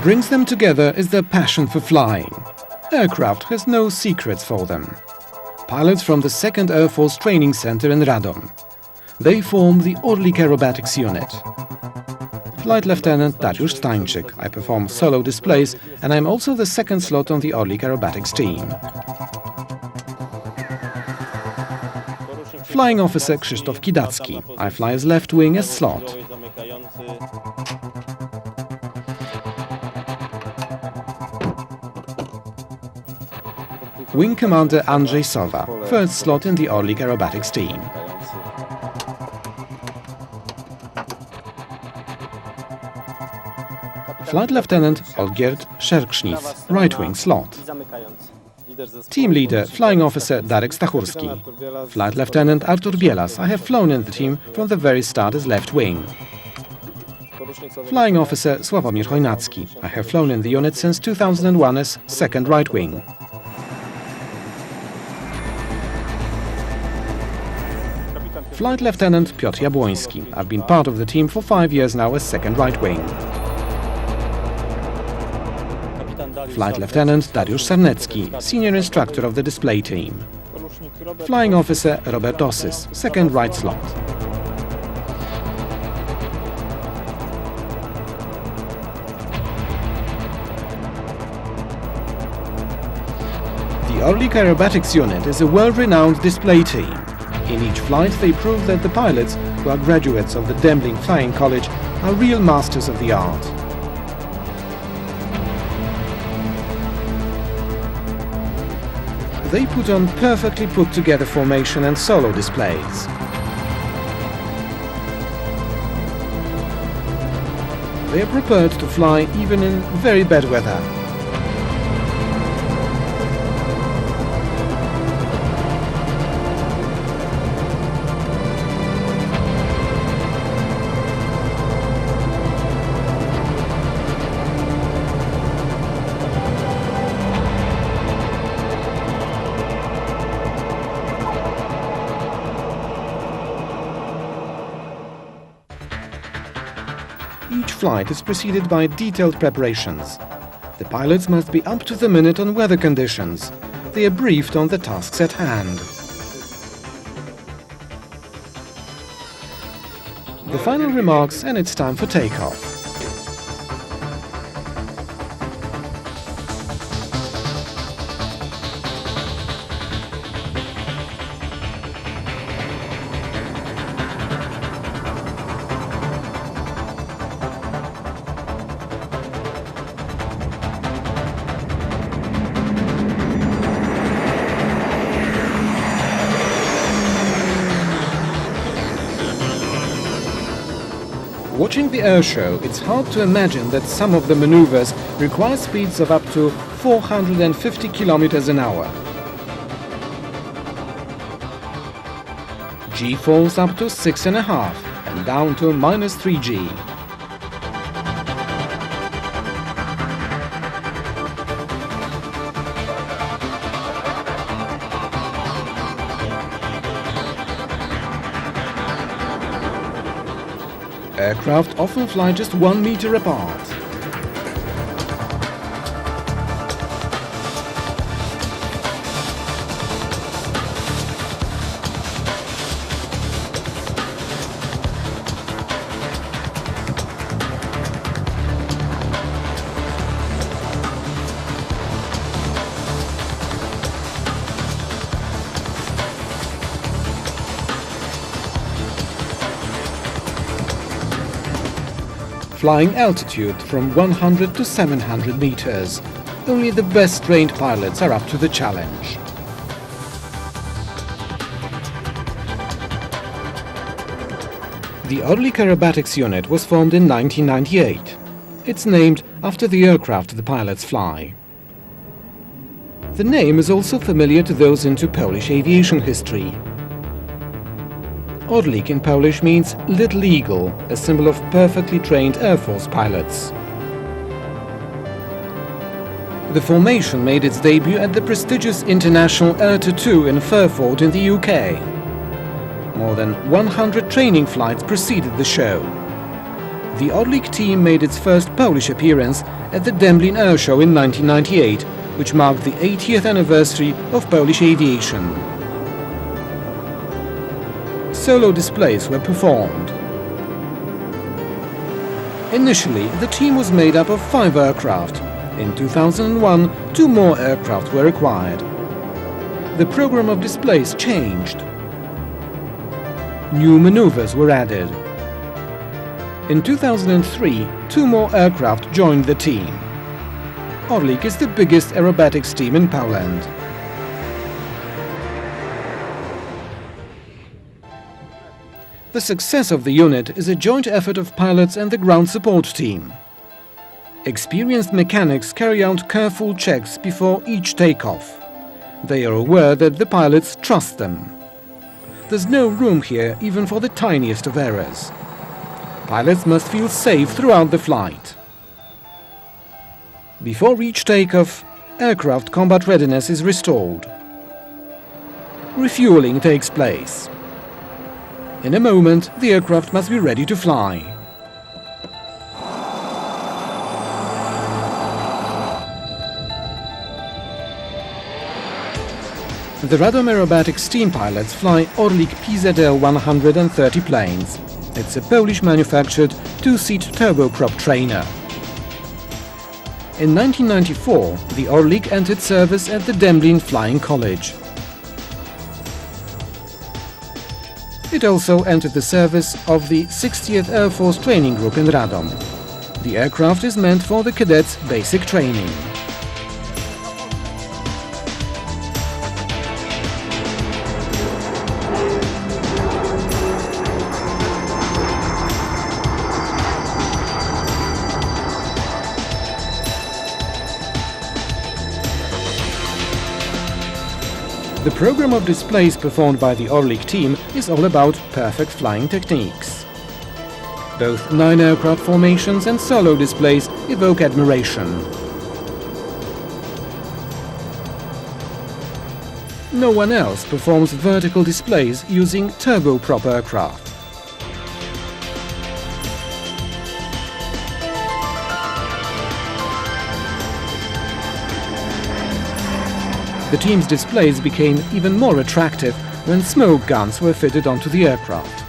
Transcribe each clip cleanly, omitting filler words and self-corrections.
brings them together is their passion for flying. Aircraft has no secrets for them. Pilots from the 2nd Air Force Training Center in Radom. They form the Orlik aerobatics unit. Flight Lieutenant Dariusz Stańczyk. I perform solo displays and I'm also the second slot on the Orlik aerobatics team. Flying Officer Krzysztof Kidacki. I fly as left wing as slot. Wing Commander Andrzej Sowa, first slot in the Orlik aerobatics team. Flight Lieutenant Olgierd Szerksznic, right wing slot. Team leader, Flying Officer Darek Stachurski. Flight Lieutenant Artur Bielas. I have flown in the team from the very start as left wing. Flying Officer Sławomir Chojnacki. I have flown in the unit since 2001 as second right wing. Flight Lieutenant Piotr Jabłoński. I've been part of the team for 5 years now as second right wing. Flight Lieutenant Dariusz Sarnecki, senior instructor of the display team. Flying Officer Robert Dossys, second right slot. The Orlik Aerobatics unit is a world-renowned display team. In each flight they prove that the pilots, who are graduates of the Dęblin Flying College, are real masters of the art. They put on perfectly put-together formation and solo displays. They are prepared to fly even in very bad weather. Each flight is preceded by detailed preparations. The pilots must be up to the minute on weather conditions. They are briefed on the tasks at hand. The final remarks and it's time for takeoff. Watching the airshow, it's hard to imagine that some of the maneuvers require speeds of up to 450 km an hour. G falls up to 6.5 and down to -3G. Aircraft often fly just 1 meter apart. Flying altitude from 100 to 700 meters. Only the best trained pilots are up to the challenge. The Orlik Aerobatics unit was formed in 1998. It's named after the aircraft the pilots fly. The name is also familiar to those into Polish aviation history. Orlik in Polish means Little Eagle, a symbol of perfectly trained Air Force pilots. The formation made its debut at the prestigious International Air Tattoo in Fairford in the UK. More than 100 training flights preceded the show. The Orlik team made its first Polish appearance at the Dęblin Air Show in 1998, which marked the 80th anniversary of Polish aviation. Solo displays were performed. Initially, the team was made up of 5 aircraft. In 2001, 2 more aircraft were acquired. The program of displays changed. New maneuvers were added. In 2003, 2 more aircraft joined the team. Orlik is the biggest aerobatics team in Poland. The success of the unit is a joint effort of pilots and the ground support team. Experienced mechanics carry out careful checks before each takeoff. They are aware that the pilots trust them. There's no room here even for the tiniest of errors. Pilots must feel safe throughout the flight. Before each takeoff, aircraft combat readiness is restored. Refueling takes place. In a moment, the aircraft must be ready to fly. The Radom aerobatics team pilots fly Orlik PZL-130 planes. It's a Polish-manufactured 2-seat turboprop trainer. In 1994, the Orlik entered service at the Dęblin Flying College. It also entered the service of the 60th Air Force Training Group in Radom. The aircraft is meant for the cadets' basic training. The program of displays performed by the Orlik team is all about perfect flying techniques. Both 9 aircraft formations and solo displays evoke admiration. No one else performs vertical displays using turboprop aircraft. The team's displays became even more attractive when smoke guns were fitted onto the aircraft.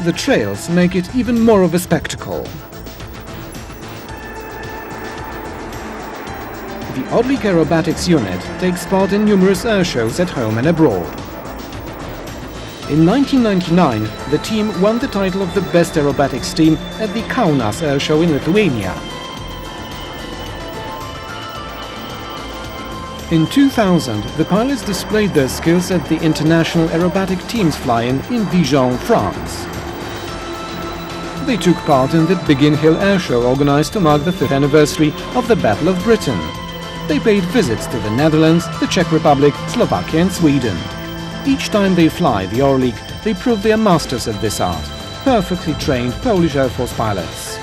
The trails make it even more of a spectacle. The Orlik aerobatics unit takes part in numerous air shows at home and abroad. In 1999, the team won the title of the best aerobatics team at the Kaunas Air Show in Lithuania. In 2000, the pilots displayed their skills at the International Aerobatic Teams Fly-In in Dijon, France. They took part in the Biggin Hill Air Show organized to mark the 5th anniversary of the Battle of Britain. They paid visits to the Netherlands, the Czech Republic, Slovakia and Sweden. Each time they fly the Orlik, they prove they are masters at this art, perfectly trained Polish Air Force pilots.